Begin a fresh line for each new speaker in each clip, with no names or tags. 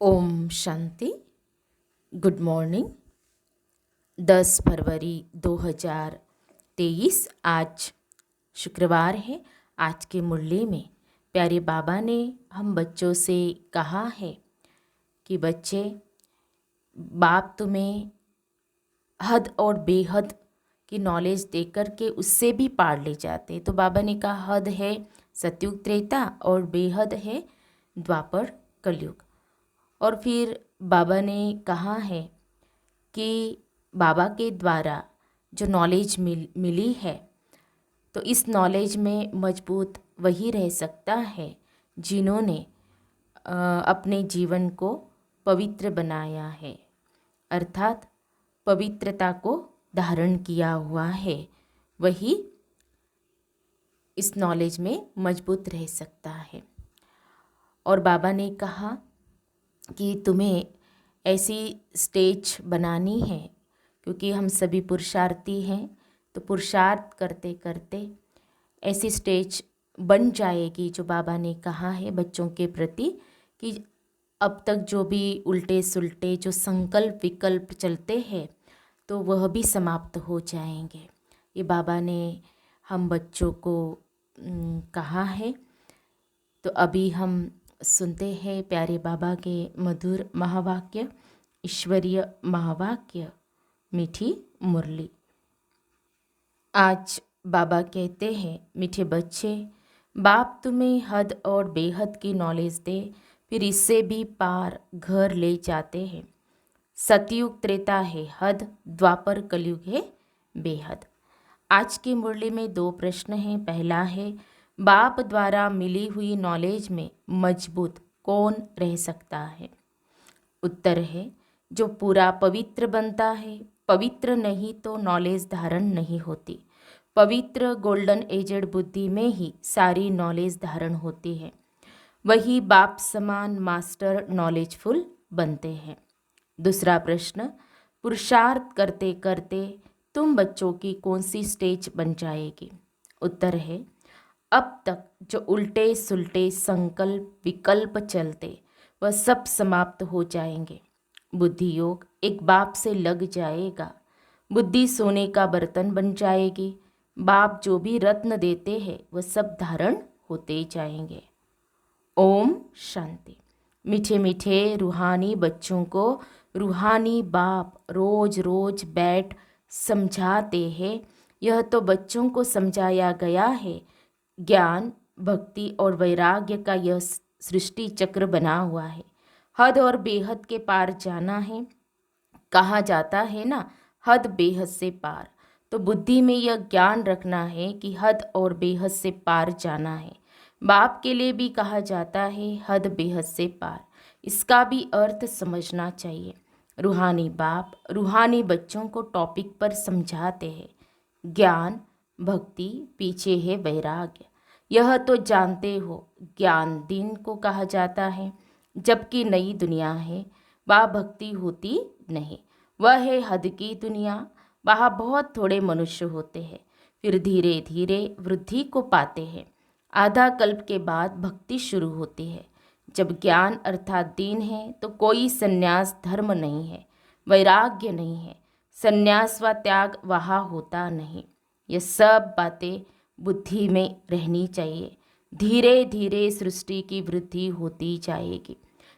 Om Shanti. Good morning. 10 फरवरी 2023 आज शुक्रवार है। आज के मुरली में प्यारे बाबा ने हम बच्चों से कहा है कि बच्चे, बाप तुम्हें हद और बेहद की नॉलेज देकर के उससे भी पार ले जाते। तो बाबा ने कहा हद है सतयुग त्रेता और बेहद है द्वापर कलयुग। और फिर बाबा ने कहा है कि बाबा के द्वारा जो नॉलेज मिली है, तो इस नॉलेज में मजबूत वही रह सकता है जिन्होंने अपने जीवन को पवित्र बनाया है, अर्थात पवित्रता को धारण किया हुआ है, वही इस नॉलेज में मजबूत रह सकता है। और बाबा ने कहा कि तुम्हें ऐसी स्टेज बनानी है, क्योंकि हम सभी पुरुषार्थी हैं, तो पुरुषार्थ करते करते ऐसी स्टेज बन जाएगी जो बाबा ने कहा है बच्चों के प्रति कि अब तक जो भी उल्टे सुल्टे जो संकल्प विकल्प चलते हैं तो वह भी समाप्त हो जाएंगे। ये बाबा ने हम बच्चों को कहा है। तो अभी हम सुनते हैं प्यारे बाबा के मधुर महावाक्य, ईश्वरीय महावाक्य, मीठी मुरली। आज बाबा कहते हैं, मीठे बच्चे, बाप तुम्हें हद और बेहद की नॉलेज दे, फिर इससे भी पार घर ले जाते हैं। सतयुग त्रेता है हद, द्वापर कलयुग है बेहद। आज की मुरली में 2 प्रश्न हैं। पहला है, बाप द्वारा मिली हुई नॉलेज में मजबूत कौन रह सकता है? उत्तर है, जो पूरा पवित्र बनता है। पवित्र नहीं तो नॉलेज धारण नहीं होती। पवित्र गोल्डन एजेड बुद्धि में ही सारी नॉलेज धारण होती है। वही बाप समान मास्टर नॉलेजफुल बनते हैं। दूसरा प्रश्न, पुरुषार्थ करते करते तुम बच्चों की कौन सी स्टेज बन जाएगी? उत्तर है, अब तक जो उल्टे सुल्टे संकल्प विकल्प चलते वह सब समाप्त हो जाएंगे। बुद्धि योग एक बाप से लग जाएगा। बुद्धि सोने का बर्तन बन जाएगी। बाप जो भी रत्न देते हैं वह सब धारण होते जाएंगे। ओम शांति। मीठे मीठे रूहानी बच्चों को रूहानी बाप रोज रोज बैठ समझाते हैं। यह तो बच्चों को समझाया गया है। ज्ञान, भक्ति और वैराग्य का यह सृष्टि चक्र बना हुआ है। हद और बेहद के पार जाना है। कहा जाता है ना, हद बेहद से पार। तो बुद्धि में यह ज्ञान रखना है कि हद और बेहद से पार जाना है। बाप के लिए भी कहा जाता है हद बेहद से पार। इसका भी अर्थ समझना चाहिए। रूहानी बाप रूहानी बच्चों को टॉपिक पर समझाते हैं। ज्ञान, भक्ति, पीछे है वैराग्य। यह तो जानते हो, ज्ञान दिन को कहा जाता है, जबकि नई दुनिया है, वह भक्ति होती नहीं। वह है हद की दुनिया। वहाँ बहुत थोड़े मनुष्य होते हैं, फिर धीरे धीरे वृद्धि को पाते हैं। आधा कल्प के बाद भक्ति शुरू होती है। जब ज्ञान अर्थात दीन है तो कोई संन्यास धर्म नहीं है, वैराग्य नहीं है। संन्यास व त्याग वहाँ होता नहीं। ये सब बातें बुद्धि में रहनी चाहिए। धीरे धीरे सृष्टि की वृद्धि होती जाएगी।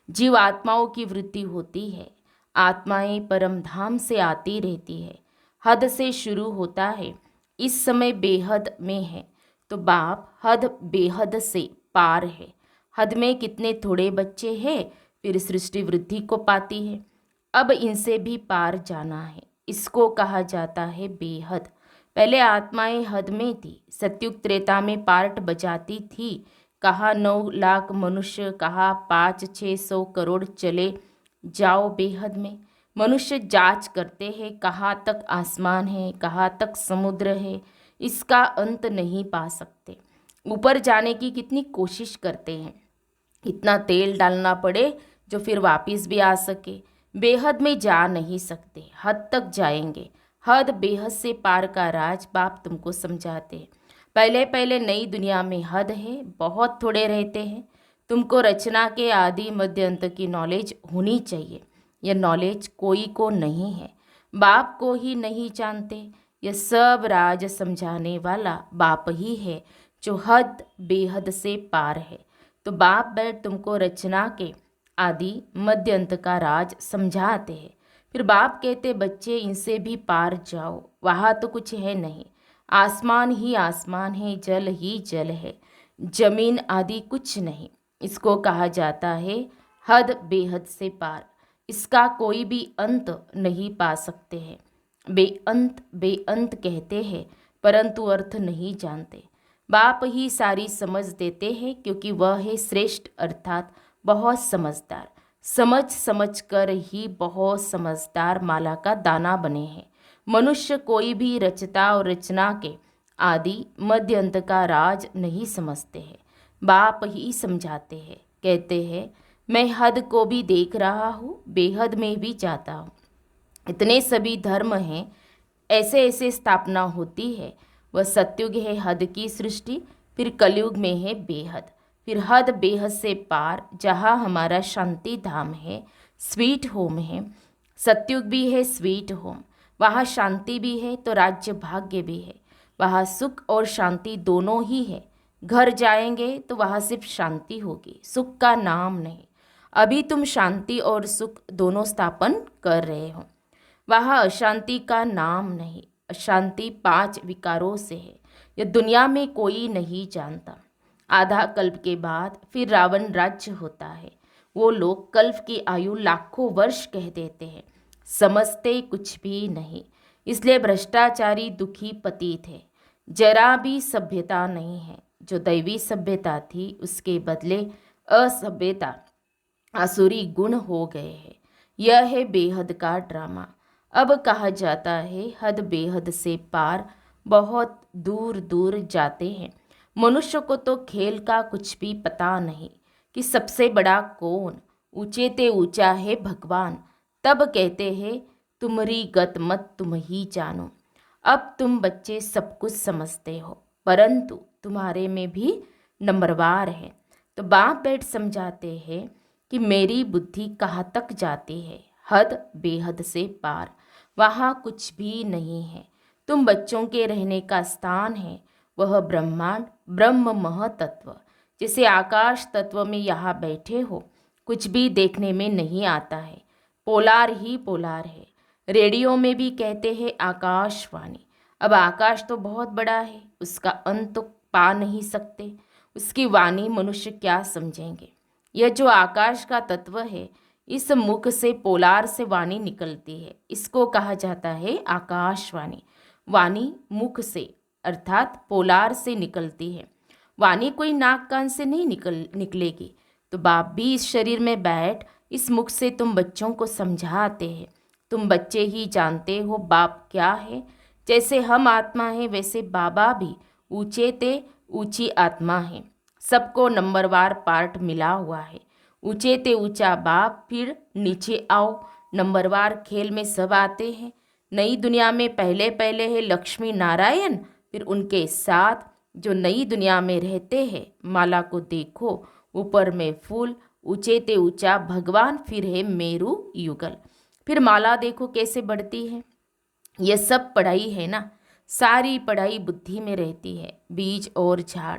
जीव आत्माओं की वृद्धि होती है। आत्माएं परम धाम से आती रहती है। हद से शुरू होता है। इस समय बेहद में है, तो बाप हद बेहद से पार है। हद में कितने थोड़े बच्चे हैं, फिर सृष्टि वृद्धि को पाती है। अब इनसे भी पार जाना है। इसको कहा जाता है बेहद। पहले आत्माएं हद में थी। सतयुग त्रेता में पार्ट बजाती थी। कहा 9 लाख मनुष्य, कहा 500-600 करोड़, चले जाओ बेहद में। मनुष्य जांच करते हैं, कहाँ तक आसमान है, कहाँ तक समुद्र है, इसका अंत नहीं पा सकते। ऊपर जाने की कितनी कोशिश करते हैं, इतना तेल डालना पड़े जो फिर वापस भी आ सके। बेहद में जा नहीं सकते, हद तक जाएंगे। हद बेहद से पार का राज बाप तुमको समझाते हैं। पहले पहले नई दुनिया में हद है, बहुत थोड़े रहते हैं, तुमको रचना के आदि मध्य अंत की नॉलेज होनी चाहिए। यह नॉलेज कोई को नहीं है, बाप को ही नहीं जानते। यह सब राज समझाने वाला बाप ही है, जो हद बेहद से पार है। तो बाप बैठ तुमको रचना के आदि मध्य अंत का राज समझाते हैं। फिर बाप कहते बच्चे इनसे भी पार जाओ, वहाँ तो कुछ है नहीं, आसमान ही आसमान है, जल ही जल है, जमीन आदि कुछ नहीं। इसको कहा जाता है हद बेहद से पार। इसका कोई भी अंत नहीं पा सकते हैं। बेअंत बेअंत कहते हैं, परंतु अर्थ नहीं जानते। बाप ही सारी समझ देते हैं, क्योंकि वह है श्रेष्ठ अर्थात बहुत समझदार। समझ समझ कर ही बहुत समझदार माला का दाना बने हैं। मनुष्य कोई भी रचता और रचना के आदि मध्य अंत का राज नहीं समझते हैं। बाप ही समझाते हैं, कहते हैं मैं हद को भी देख रहा हूँ, बेहद में भी जाता हूँ। इतने सभी धर्म हैं, ऐसे ऐसे स्थापना होती है। वह सत्युग है हद की सृष्टि, फिर कलयुग में है बेहद, फिर हद बेहद से पार, जहाँ हमारा शांति धाम है, स्वीट होम है। सत्युग भी है स्वीट होम, वहाँ शांति भी है तो राज्य भाग्य भी है। वहाँ सुख और शांति दोनों ही है। घर जाएंगे तो वहाँ सिर्फ शांति होगी, सुख का नाम नहीं। अभी तुम शांति और सुख दोनों स्थापन कर रहे हो, वहाँ अशांति का नाम नहीं। अशांति 5 विकारों से है, यह दुनिया में कोई नहीं जानता। आधा कल्प के बाद फिर रावण राज्य होता है। वो लोग कल्प की आयु लाखों वर्ष कह देते हैं, समझते कुछ भी नहीं। इसलिए भ्रष्टाचारी दुखी पतित है, जरा भी सभ्यता नहीं है। जो दैवी सभ्यता थी उसके बदले असभ्यता आसुरी गुण हो गए हैं। यह है बेहद का ड्रामा। अब कहा जाता है हद बेहद से पार, बहुत दूर दूर जाते हैं। मनुष्य को तो खेल का कुछ भी पता नहीं कि सबसे बड़ा कौन, ऊंचे ते ऊंचा है भगवान। तब कहते हैं तुम्हारी गत मत तुम ही जानो। अब तुम बच्चे सब कुछ समझते हो, परंतु तुम्हारे में भी नंबरवार है। तो बाप बैठ समझाते हैं कि मेरी बुद्धि कहाँ तक जाती है, हद बेहद से पार, वहाँ कुछ भी नहीं है। तुम बच्चों के रहने का स्थान है, वह ब्रह्मांड ब्रह्म महतत्व। जैसे आकाश तत्व में यहाँ बैठे हो, कुछ भी देखने में नहीं आता है, पोलार ही पोलार है। रेडियो में भी कहते हैं आकाशवाणी। अब आकाश तो बहुत बड़ा है, उसका अंत तो पा नहीं सकते, उसकी वाणी मनुष्य क्या समझेंगे। यह जो आकाश का तत्व है, इस मुख से पोलार से वाणी निकलती है, इसको कहा जाता है आकाशवाणी। वाणी मुख से अर्थात पोलार से निकलती है। वाणी कोई नाक कान से नहीं निकलेगी। तो बाप भी इस शरीर में बैठ इस मुख से तुम बच्चों को समझाते हैं। तुम बच्चे ही जानते हो बाप क्या है। जैसे हम आत्मा हैं, वैसे बाबा भी ऊंचे ते ऊंची आत्मा है। सबको नंबरवार पार्ट मिला हुआ है। ऊंचे ते ऊंचा बाप, फिर नीचे आओ। नंबरवार खेल में सब आते हैं। नई दुनिया में पहले पहले है लक्ष्मी नारायण, फिर उनके साथ जो नई दुनिया में रहते हैं। माला को देखो, ऊपर में फूल, ऊंचे ते ऊंचा भगवान, फिर है मेरू युगल। फिर माला देखो कैसे बढ़ती है। यह सब पढ़ाई है ना, सारी पढ़ाई बुद्धि में रहती है। बीज और झाड़,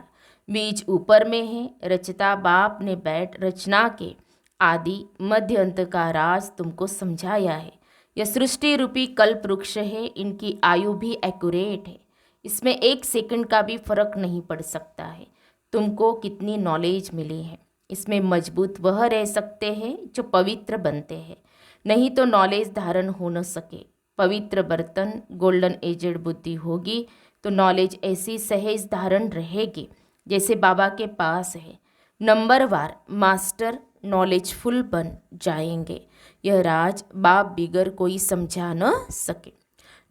बीज ऊपर में है, रचता बाप ने बैठ रचना के आदि मध्य अंत का राज तुमको समझाया है। यह सृष्टि रूपी कल्प वृक्ष है, इनकी आयु भी एक्यूरेट है, इसमें 1 सेकंड का भी फर्क नहीं पड़ सकता है। तुमको कितनी नॉलेज मिली है, इसमें मजबूत वह रह सकते हैं जो पवित्र बनते हैं, नहीं तो नॉलेज धारण हो न सके। पवित्र बर्तन गोल्डन एजेड बुद्धि होगी तो नॉलेज ऐसी सहज धारण रहेगी जैसे बाबा के पास है। नंबरवार मास्टर नॉलेजफुल बन जाएंगे। यह राज बाप बिगर कोई समझा न सके।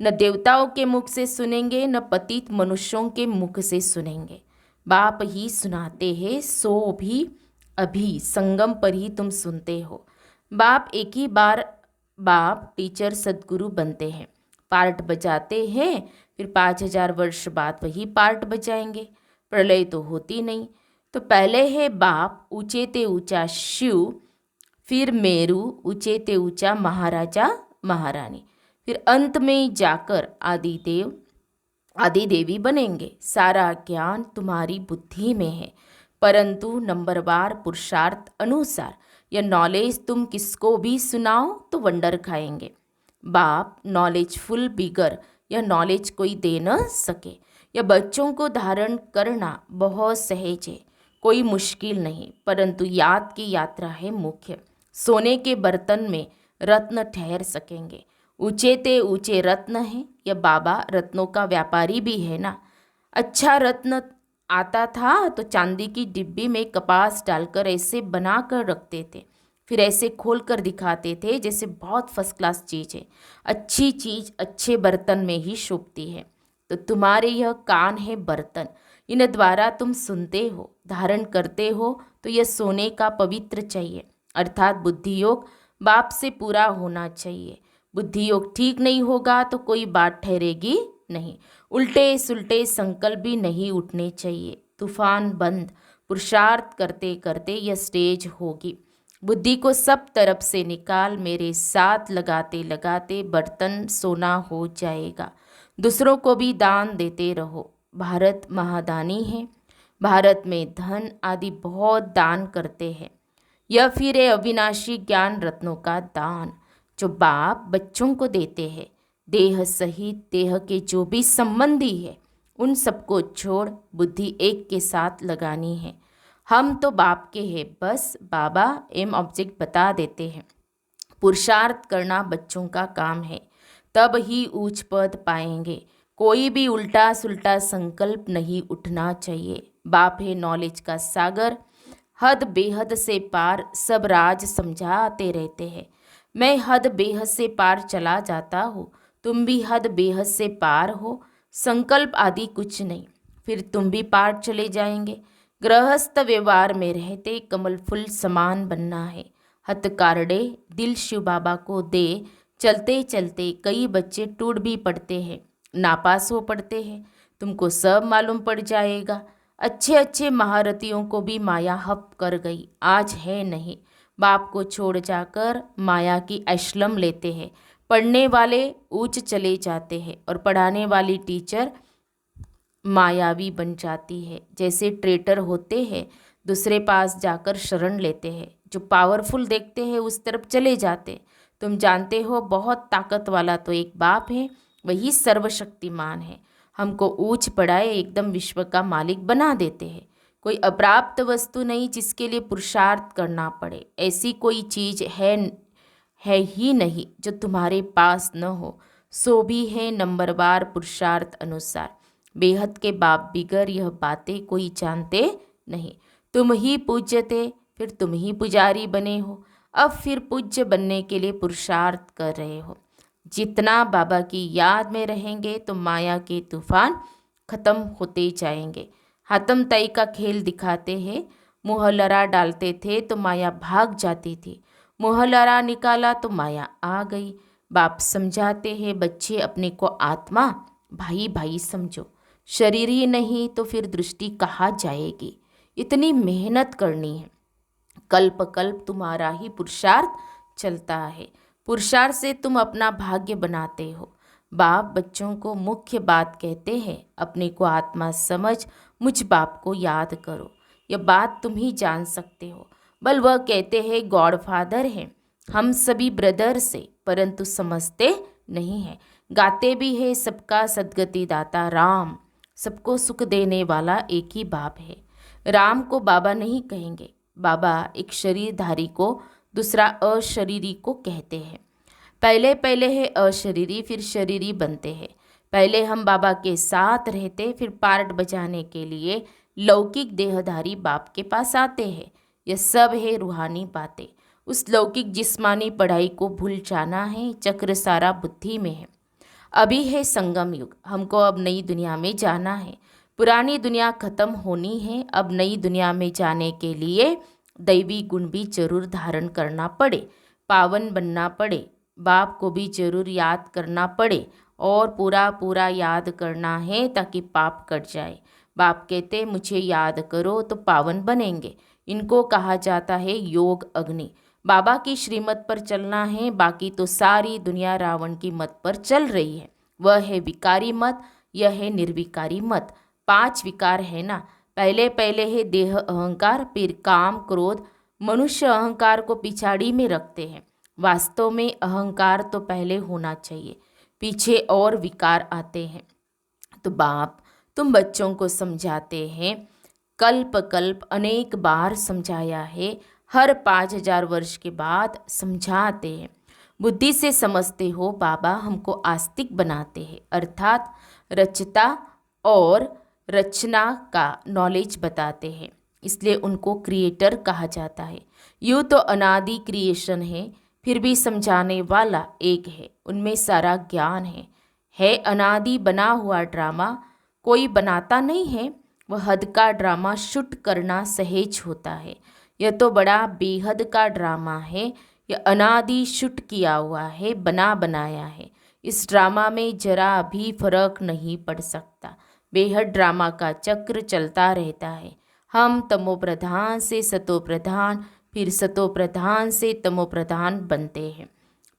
न देवताओं के मुख से सुनेंगे, न पतित मनुष्यों के मुख से सुनेंगे। बाप ही सुनाते हैं, सो भी अभी संगम पर ही तुम सुनते हो। बाप एक ही बार बाप टीचर सदगुरु बनते हैं, पार्ट बजाते हैं, फिर 5000 वर्ष बाद वही पार्ट बजाएंगे। प्रलय तो होती नहीं, तो पहले है बाप, ऊंचे ते ऊंचा शिव, फिर मेरू, ऊंचे ते ऊंचा महाराजा महारानी, फिर अंत में जाकर आदिदेव आदि देवी बनेंगे। सारा ज्ञान तुम्हारी बुद्धि में है, परंतु नंबरवार पुरुषार्थ अनुसार यह नॉलेज तुम किसको भी सुनाओ तो वंडर खाएंगे। बाप नॉलेजफुल बिगर यह नॉलेज कोई दे न सके। यह बच्चों को धारण करना बहुत सहज है, कोई मुश्किल नहीं, परंतु याद की यात्रा है मुख्य। सोने के बर्तन में रत्न ठहर सकेंगे। ऊंचे ते ऊंचे रत्न हैं। यह बाबा रत्नों का व्यापारी भी है ना। अच्छा रत्न आता था तो चांदी की डिब्बी में कपास डालकर ऐसे बना कर रखते थे, फिर ऐसे खोल कर दिखाते थे जैसे बहुत फर्स्ट क्लास चीज़ है। अच्छी चीज़ अच्छे बर्तन में ही शोभती है। तो तुम्हारे यह कान है बर्तन, इन द्वारा तुम सुनते हो, धारण करते हो। तो यह सोने का पवित्र चाहिए, अर्थात बुद्धि योग बाप से पूरा होना चाहिए। बुद्धि योग ठीक नहीं होगा तो कोई बात ठहरेगी नहीं। उल्टे सुलटे संकल्प भी नहीं उठने चाहिए। तूफान बंद, पुरुषार्थ करते करते यह स्टेज होगी। बुद्धि को सब तरफ से निकाल, मेरे साथ लगाते लगाते बर्तन सोना हो जाएगा। दूसरों को भी दान देते रहो। भारत महादानी है, भारत में धन आदि बहुत दान करते हैं। यह फिर है अविनाशी ज्ञान रत्नों का दान जो बाप बच्चों को देते हैं। देह सहित देह के जो भी संबंधी है उन सबको छोड़ बुद्धि एक के साथ लगानी है। हम तो बाप के हैं, बस बाबा एम ऑब्जेक्ट बता देते हैं। पुरुषार्थ करना बच्चों का काम है, तब ही ऊंच पद पाएंगे। कोई भी उल्टा सुल्टा संकल्प नहीं उठना चाहिए। बाप है नॉलेज का सागर, हद बेहद से पार सब राज समझाते रहते हैं। मैं हद बेहद से पार चला जाता हूँ, तुम भी हद बेहद से पार हो। संकल्प आदि कुछ नहीं, फिर तुम भी पार चले जाएंगे। गृहस्थ व्यवहार में रहते कमल फूल समान बनना है। हथ कारडे दिल शिव बाबा को दे। चलते चलते कई बच्चे टूट भी पड़ते हैं, नापास हो पड़ते हैं, तुमको सब मालूम पड़ जाएगा। अच्छे अच्छे महारथियों को भी माया हप कर गई, आज है नहीं। बाप को छोड़ जाकर माया की अश्लम लेते हैं। पढ़ने वाले ऊंच चले जाते हैं और पढ़ाने वाली टीचर मायावी बन जाती है। जैसे ट्रेटर होते हैं, दूसरे पास जाकर शरण लेते हैं, जो पावरफुल देखते हैं उस तरफ चले जाते। तुम जानते हो बहुत ताकत वाला तो एक बाप है, वही सर्वशक्तिमान है। हमको ऊंच पढ़ाए एकदम विश्व का मालिक बना देते हैं। कोई अप्राप्त वस्तु नहीं जिसके लिए पुरुषार्थ करना पड़े। ऐसी कोई चीज़ है ही नहीं जो तुम्हारे पास न हो। सो भी है नंबरवार पुरुषार्थ अनुसार। बेहद के बाप बिगर यह बातें कोई जानते नहीं। तुम ही पूज्य थे, फिर तुम ही पुजारी बने हो, अब फिर पूज्य बनने के लिए पुरुषार्थ कर रहे हो। जितना बाबा की याद में रहेंगे तो माया के तूफान खत्म होते जाएंगे। हातम तई का खेल दिखाते हैं। मुहलरा डालते थे तो माया भाग जाती थी, मुहलरा निकाला तो माया आ गई। बाप समझाते हैं बच्चे अपने को आत्मा भाई भाई समझो, शरीर ही नहीं तो फिर दृष्टि कहाँ जाएगी। इतनी मेहनत करनी है, कल्प कल्प तुम्हारा ही पुरुषार्थ चलता है। पुरुषार्थ से तुम अपना भाग्य बनाते हो। बाप बच्चों को मुख्य बात कहते हैं, अपने को आत्मा समझ, मुझ बाप को याद करो। यह बात तुम ही जान सकते हो। बल वह कहते हैं गॉड फादर हैं, हम सभी ब्रदर से, परंतु समझते नहीं हैं। गाते भी है सबका सदगति दाता राम, सबको सुख देने वाला एक ही बाप है। राम को बाबा नहीं कहेंगे। बाबा एक शरीरधारी को दूसरा अशरीरी को कहते हैं। पहले पहले है अशरीरी, फिर शरीरी बनते हैं। पहले हम बाबा के साथ रहते, फिर पार्ट बजाने के लिए लौकिक देहधारी बाप के पास आते हैं। यह सब है रूहानी बातें। उस लौकिक जिस्मानी पढ़ाई को भूल जाना है। चक्र सारा बुद्धि में है। अभी है संगम युग, हमको अब नई दुनिया में जाना है। पुरानी दुनिया खत्म होनी है। अब नई दुनिया में जाने के लिए दैवी गुण भी जरूर धारण करना पड़े, पावन बनना पड़े, बाप को भी जरूर याद करना पड़े और पूरा पूरा याद करना है ताकि पाप कट जाए। बाप कहते मुझे याद करो तो पावन बनेंगे। इनको कहा जाता है योग अग्नि। बाबा की श्रीमत पर चलना है, बाकी तो सारी दुनिया रावण की मत पर चल रही है। वह है विकारी मत, यह है निर्विकारी मत। 5 विकार है ना, पहले पहले है देह अहंकार, फिर काम क्रोध। मनुष्य अहंकार को पिछाड़ी में रखते हैं। वास्तव में अहंकार तो पहले होना चाहिए, पीछे और विकार आते हैं। तो बाप तुम बच्चों को समझाते हैं, कल्प कल्प अनेक बार समझाया है, हर 5000 वर्ष के बाद समझाते हैं। बुद्धि से समझते हो बाबा, हमको आस्तिक बनाते हैं, अर्थात रचता और रचना का नॉलेज बताते हैं, इसलिए उनको क्रिएटर कहा जाता है। यूँ तो अनादि क्रिएशन है, फिर भी समझाने वाला एक है, उनमें सारा ज्ञान है अनादि बना हुआ ड्रामा, कोई बनाता नहीं है। वह हद का ड्रामा शूट करना सहज होता है। यह तो बड़ा बेहद का ड्रामा है, यह अनादि शूट किया हुआ है, बना बनाया है। इस ड्रामा में जरा भी फर्क नहीं पड़ सकता। बेहद ड्रामा का चक्र चलता रहता है। हम तमो प्रधान से सतो प्रधान, फिर सतो प्रधान से तमो प्रधान बनते हैं।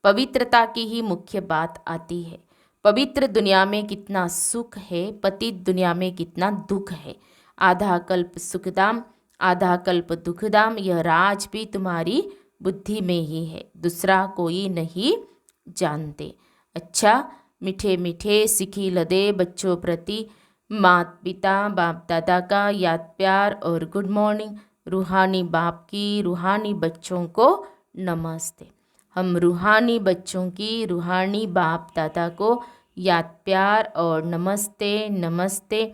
पवित्रता की ही मुख्य बात आती है। पवित्र दुनिया में कितना सुख है, पतित दुनिया में कितना दुख है। आधा कल्प सुखदाम, आधा कल्प दुखदाम, यह राज भी तुम्हारी बुद्धि में ही है, दूसरा कोई नहीं जानते। अच्छा, मीठे मीठे सिखी लदे बच्चों प्रति माता पिता बाप दादा का याद प्यार और गुड मॉर्निंग। रूहानी बाप की रूहानी बच्चों को नमस्ते। हम रूहानी बच्चों की रूहानी बाप दादा को याद प्यार और नमस्ते नमस्ते।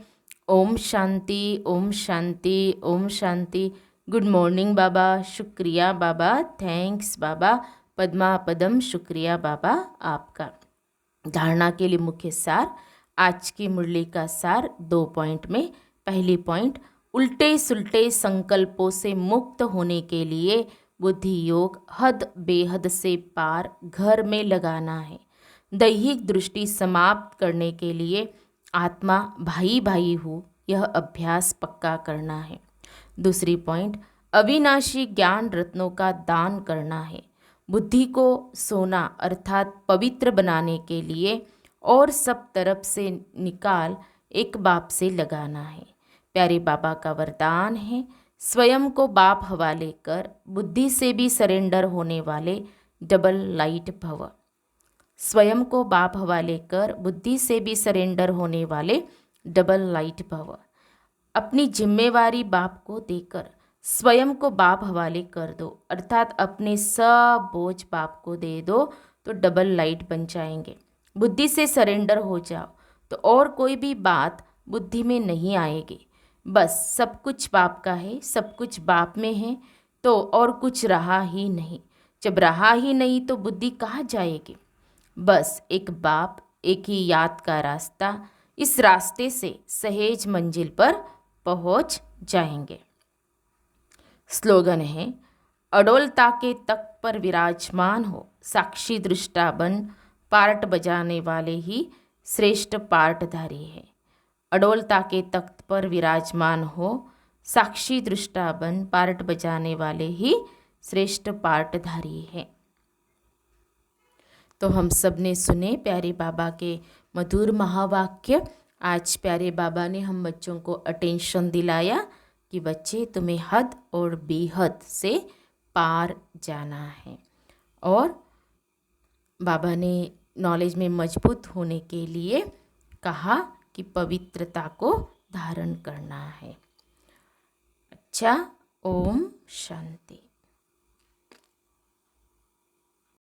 ओम शांति ओम शांति ओम शांति। गुड मॉर्निंग बाबा, शुक्रिया बाबा, थैंक्स बाबा, पद्मा पदम शुक्रिया बाबा आपका। धारणा के लिए मुख्य सार, आज की मुरली का सार 2 पॉइंट में। पहली पॉइंट, उल्टे सुलटे संकल्पों से मुक्त होने के लिए बुद्धि योग हद बेहद से पार घर में लगाना है। दैहिक दृष्टि समाप्त करने के लिए आत्मा भाई भाई हो, यह अभ्यास पक्का करना है। दूसरी पॉइंट, अविनाशी ज्ञान रत्नों का दान करना है। बुद्धि को सोना अर्थात पवित्र बनाने के लिए और सब तरफ से निकाल एक बाप से लगाना है। प्यारे बाबा का वरदान है, स्वयं को बाप हवाले कर बुद्धि से भी सरेंडर होने वाले डबल लाइट भव। स्वयं को बाप हवाले कर बुद्धि से भी सरेंडर होने वाले डबल लाइट भव। अपनी जिम्मेवारी बाप को देकर स्वयं को बाप हवाले कर दो, अर्थात अपने सब बोझ बाप को दे दो तो डबल लाइट बन जाएंगे। बुद्धि से सरेंडर हो जाओ तो और कोई भी बात बुद्धि में नहीं आएगी। बस सब कुछ बाप का है, सब कुछ बाप में है, तो और कुछ रहा ही नहीं। जब रहा ही नहीं तो बुद्धि कहाँ जाएगी। बस एक बाप, एक ही याद का रास्ता, इस रास्ते से सहेज मंजिल पर पहुँच जाएंगे। स्लोगन है, अडोलता के तख्त पर विराजमान हो, साक्षी दृष्टा बन, पार्ट बजाने वाले ही श्रेष्ठ पार्टधारी है। अडोलता के तख्त पर विराजमान हो, साक्षी दृष्टा बन, पार्ट बजाने वाले ही श्रेष्ठ पार्टधारी है। तो हम सब ने सुने प्यारे बाबा के मधुर महावाक्य। आज प्यारे बाबा ने हम बच्चों को अटेंशन दिलाया कि बच्चे तुम्हें हद और बेहद से पार जाना है, और बाबा ने नॉलेज में मजबूत होने के लिए कहा कि पवित्रता को धारण करना है। अच्छा, ओम शांति।